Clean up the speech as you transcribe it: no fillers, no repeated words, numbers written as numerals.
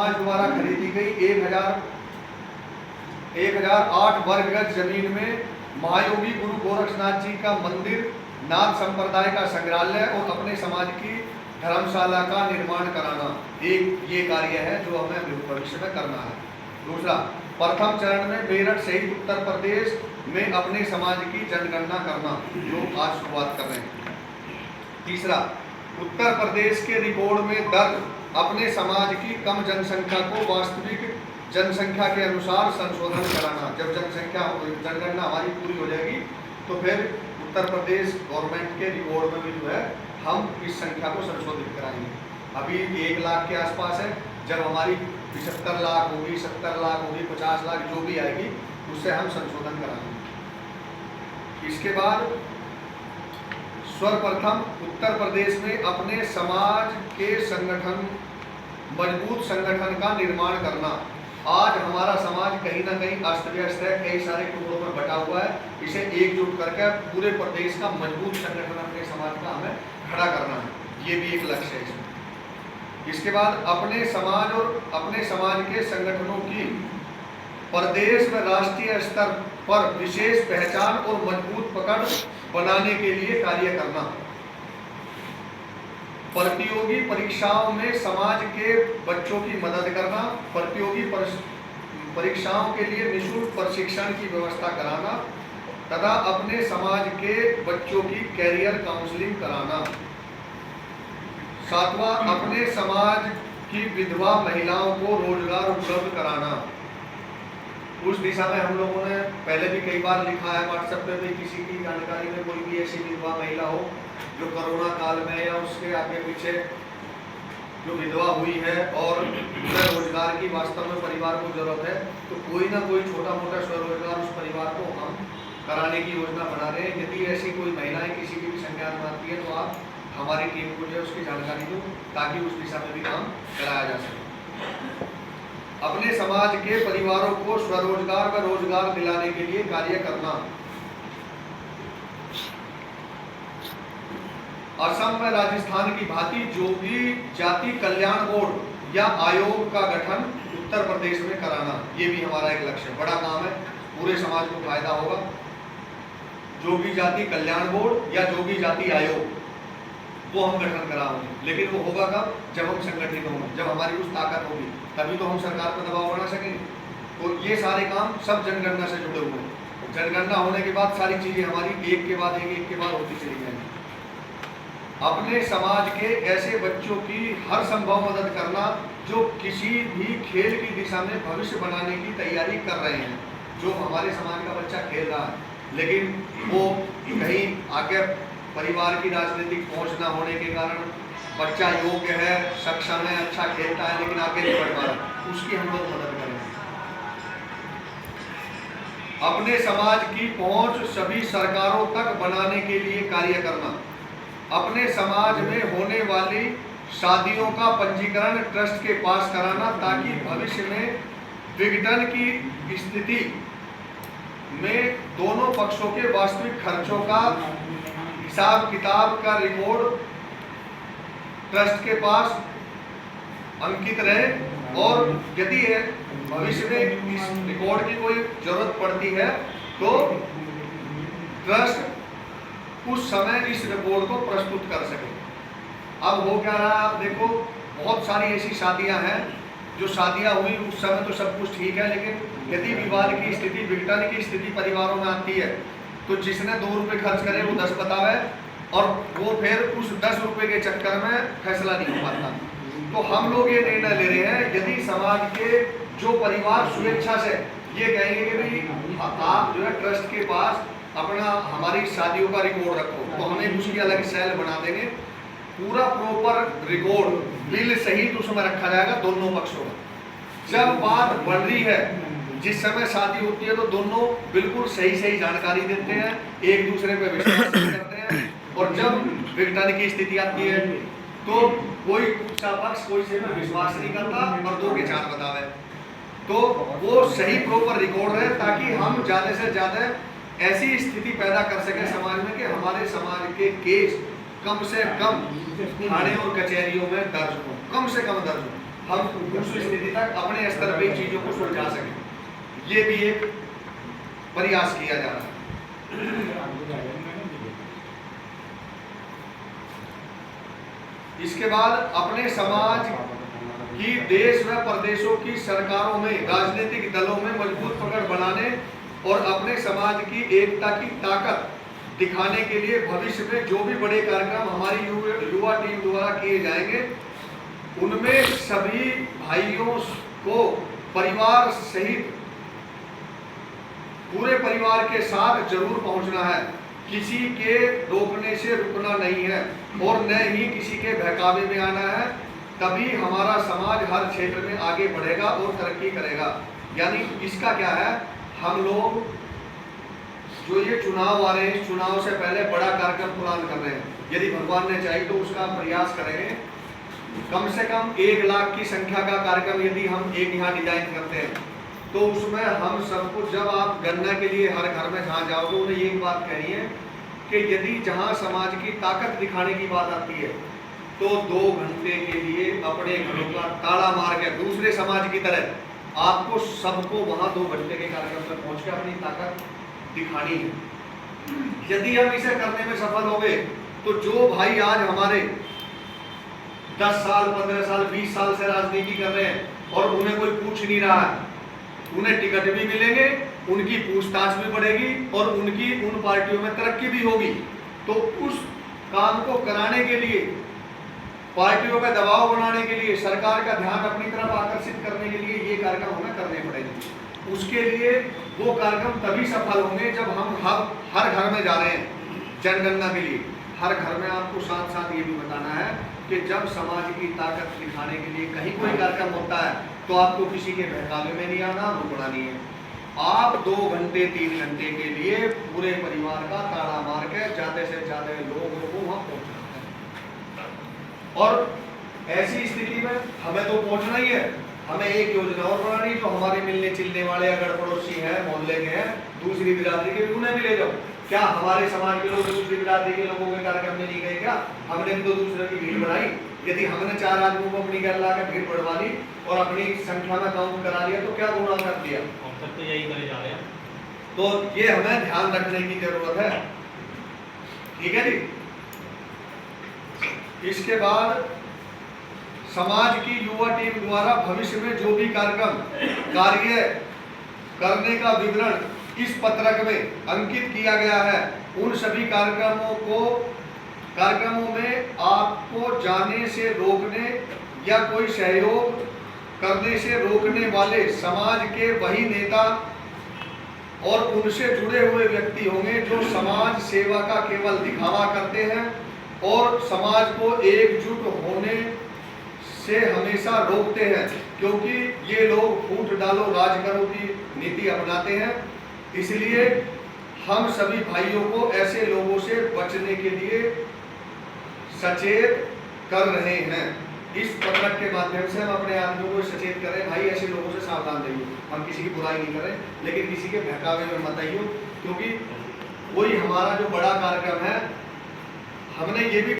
समाज द्वारा खरीदी गई 1008 वर्ग गज जमीन में महायोगी गुरु गोरक्षनाथ जी का मंदिर, नाथ संप्रदाय का संग्रहालय और अपने समाज की धर्मशाला का निर्माण कराना, एक ये कार्य है जो हमें भविष्य में करना है। दूसरा, प्रथम चरण में मेरठ सहित उत्तर प्रदेश में अपने समाज की जनगणना करना, जो आज शुरुआत कर रहे हैं। तीसरा, उत्तर प्रदेश के रिकॉर्ड में दर्ज अपने समाज की कम जनसंख्या को वास्तविक जनसंख्या के अनुसार संशोधन कराना। जब जनगणना हमारी पूरी हो जाएगी तो फिर उत्तर प्रदेश गवर्नमेंट के रिकॉर्ड में भी जो है हम इस संख्या को संशोधित कराएंगे। अभी 1 लाख के आसपास है, जब हमारी 75 लाख होगी, 70 लाख होगी, 50 लाख जो भी आएगी उससे हम संशोधन कराएंगे। इसके बाद सर्वप्रथम उत्तर प्रदेश में अपने समाज के संगठन, मजबूत संगठन का निर्माण करना। आज हमारा समाज कहीं ना कहीं अस्त व्यस्त है, कई सारे टुकड़ों में बटा हुआ है। इसे एकजुट करके पूरे प्रदेश का मजबूत संगठन अपने समाज का हमें खड़ा करना है, ये भी एक लक्ष्य है इसमें। इसके बाद अपने समाज और अपने समाज के संगठनों की प्रदेश व राष्ट्रीय स्तर पर विशेष पहचान और मजबूत पकड़ बनाने के लिए कार्य करना। प्रतियोगी परीक्षाओं में समाज के बच्चों की मदद करना, प्रतियोगी परीक्षाओं के लिए निःशुल्क प्रशिक्षण की व्यवस्था कराना तथा अपने समाज के बच्चों की कैरियर काउंसलिंग कराना। सातवां, अपने समाज की विधवा महिलाओं को रोजगार उपलब्ध कराना। उस दिशा में हम लोगों ने पहले भी कई बार लिखा है व्हाट्सएप पे भी, किसी की जानकारी में कोई भी ऐसी विधवा महिला हो जो कोरोना काल में या उसके आगे पीछे जो विधवा हुई है और रोजगार की वास्तव में परिवार को जरूरत है, तो कोई ना कोई छोटा मोटा स्वरोजगार उस परिवार को हम कराने की योजना बना रहे हैं। यदि ऐसी कोई महिलाएं किसी की भी संज्ञान में आती है तो आप हमारी टीम को जो है उसकी जानकारी दो, ताकि उस दिशा में भी काम कराया जा सके। अपने समाज के परिवारों को स्वरोजगार व रोजगार दिलाने के लिए कार्य करना। असम व राजस्थान की भांति जोगी जाति कल्याण बोर्ड या आयोग का गठन उत्तर प्रदेश में कराना, ये भी हमारा एक लक्ष्य है। बड़ा काम है, पूरे समाज को फायदा होगा। जोगी जाति कल्याण बोर्ड या जोगी जाति आयोग वो हम गठन कराएंगे, लेकिन वो होगा कब? जब हम संगठित होंगे, जब हमारी कुछ ताकत होगी, तभी तो हम सरकार पर दबाव बना सकेंगे। तो ये सारे काम सब जनगणना से जुड़े हुए हैं। जनगणना होने के बाद सारी चीजें हमारी एक के बाद होती चली जाएंगी। अपने समाज के ऐसे बच्चों की हर संभव मदद करना जो किसी भी खेल की दिशा में भविष्य बनाने की तैयारी कर रहे हैं। जो हमारे समाज का बच्चा खेल रहा है लेकिन वो कहीं आगे परिवार की राजनीतिक पहुंच न होने के कारण बच्चा योग्य है, सक्षम है, अच्छा खेलता है लेकिन आगे नहीं बढ़ पा रहा, उसकी हम लोग मदद करेंगे। अपने समाज की पहुंच सभी सरकारों तक बनाने के लिए कार्य करना। अपने समाज में होने वाली शादियों का पंजीकरण ट्रस्ट के पास कराना, ताकि भविष्य में विघटन की स्थिति में दोनों पक्षों के वास्तविक खर्चों का हिसाब किताब का रिकॉर्ड ट्रस्ट के पास अंकित रहे, और यदि भविष्य में इस रिकॉर्ड की कोई जरूरत पड़ती है तो ट्रस्ट उस समय इस रिकॉर्ड को प्रस्तुत कर सके। अब हो क्या रहा, आप देखो बहुत सारी ऐसी शादियां हैं जो शादियां हुई उस समय तो सब कुछ ठीक है, लेकिन यदि विवाद की स्थिति, विघटन की स्थिति परिवारों में आती है तो जिसने 2 रुपये खर्च करे वो 10 बतावे, और वो फिर उस 10 रुपये के चक्कर में फैसला नहीं हो पाता। तो हम लोग ये निर्णय ले रहे हैं, यदि समाज के जो परिवार स्वेच्छा से ये कहेंगे कि भाई आप जो है ट्रस्ट के पास अपना हमारी शादियों का रिकॉर्ड रखो, तो हमें उसकी अलग सेल बना देंगे, पूरा प्रॉपर रिकॉर्ड बिल सहित उसमें रखा जाएगा दोनों पक्षों में। जब बात बढ़ रही है, जिस समय शादी होती है तो दोनों बिल्कुल सही जानकारी देते हैं, एक दूसरे पे विश्वास करते हैं, और जब विघटन की स्थिति आती है तो कोई पक्ष कोई से विश्वास नहीं करता और 2 के 4 बतावे। तो वो सही प्रॉपर रिकॉर्ड है, ताकि हम ज़्यादा से ज़्यादा ऐसी स्थिति पैदा कर सके समाज में कि हमारे समाज के केस कम से कम थाने और कचहरियों में दर्ज हो, कम से कम दर्ज हो। हम दूसरी स्थिति तक अपने स्तर पे चीजों को सुलझा सकें। ये भी एक प्रयास किया जा रहा है। इसके बाद अपने समाज की देश व प्रदेशों की सरकारों में, राजनीतिक दलों में मजबूत पकड़ बनाने और अपने समाज की एकता की ताकत दिखाने के लिए भविष्य में जो भी बड़े कार्यक्रम हमारी युवा टीम द्वारा किए जाएंगे, उनमें सभी भाइयों को परिवार सहित पूरे परिवार के साथ जरूर पहुंचना है। किसी के रोकने से रुकना नहीं है और न ही किसी के बहकावे में आना है। तभी हमारा समाज हर क्षेत्र में आगे बढ़ेगा और तरक्की करेगा। यानी इसका क्या है, हम लोग जो ये चुनाव आ रहे हैं, चुनाव से पहले बड़ा कार्यक्रम प्लान कर रहे हैं। यदि भगवान ने चाहे तो उसका प्रयास करेंगे। कम से कम 1 लाख की संख्या का कार्यक्रम यदि हम एक यहाँ डिजाइन करते हैं, तो उसमें हम सबको, जब आप गणना के लिए हर घर में जहाँ जाओगे, उन्हें एक बात कहनी है कि यदि जहाँ समाज की ताकत दिखाने की बात आती है, तो 2 घंटे के लिए अपने घरों का ताला मार के दूसरे समाज की तरह आपको सबको वहाँ 2 घंटे के कार्यक्रम तक पहुँच के अपनी ताकत दिखानी है। यदि हम इसे करने में सफल हो गए, तो जो भाई आज हमारे 10 साल, 15 साल, 20 साल से राजनीति कर रहे हैं और उन्हें कोई पूछ नहीं रहा है, उन्हें टिकट भी मिलेंगे, उनकी पूछताछ भी बढ़ेगी और उनकी उन पार्टियों में तरक्की भी होगी। तो उस काम को कराने के लिए, पार्टियों का दबाव बनाने के लिए, सरकार का ध्यान अपनी तरफ आकर्षित करने के लिए ये कार्यक्रम हमें करने पड़ेंगे। उसके लिए वो कार्यक्रम तभी सफल होंगे जब हम हर घर में जा रहे हैं जनगणना के लिए। हर घर में आपको साथ साथ ये भी बताना है कि जब समाज की ताकत दिखाने के लिए कहीं कोई कार्यक्रम होता है, तो आपको किसी के बहकावे में नहीं आना, रुकना नहीं है। आप 2 घंटे 3 घंटे के लिए पूरे परिवार का ताला मार के ज्यादा से ज्यादा लोगों को वहां पहुंचना है। और ऐसी स्थिति में हमें तो पहुंचना ही है, हमें एक योजना और बनानी, जो हमारे मिलने चिलने वाले अगर पड़ोसी हैं, मोहल्ले के हैं, दूसरी बिरादरी के भी, उन्हें भी ले जाओ। क्या हमारे समाज के लोग दूसरी बिरादरी के लोगों के कार्यक्रम में नहीं गए क्या? हमने भी तो दूसरे की भीड़ बढ़ाई। यदि हमने 4 आदमियों को अपनी घर लाकर भीड़ बढ़वा ली और अपनी संख्या में काउंट करा लिया, तो क्या गुनाह कर दिया? तो यही करे जा रहे हैं। तो ये हमें ध्यान रखने की जरूरत है। ठीक है जी। इसके बाद समाज की युवा टीम द्वारा भविष्य में जो भी कार्य करने का विवरण इस पत्रक में अंकित किया गया है, उन सभी कार्यक्रमों में आपको जाने से रोकने या कोई सहयोग करने से रोकने वाले समाज के वही नेता और उनसे जुड़े हुए व्यक्ति होंगे जो समाज सेवा का केवल दिखावा करते हैं और समाज को एकजुट होने से हमेशा रोकते हैं, क्योंकि ये लोग फूट डालो राज करो की नीति अपनाते हैं। इसलिए हम सभी भाइयों को ऐसे लोगों से बचने के लिए सचेत कर रहे हैं। इस पत्रक के माध्यम से हम अपने आदमियों को सचेत करें, भाई ऐसे लोगों से सावधान रहिए। हम किसी की बुराई नहीं करें, लेकिन किसी के बहकावे में मत आइए, क्योंकि वही हमारा जो बड़ा कार्यक्रम है, हमने ये भी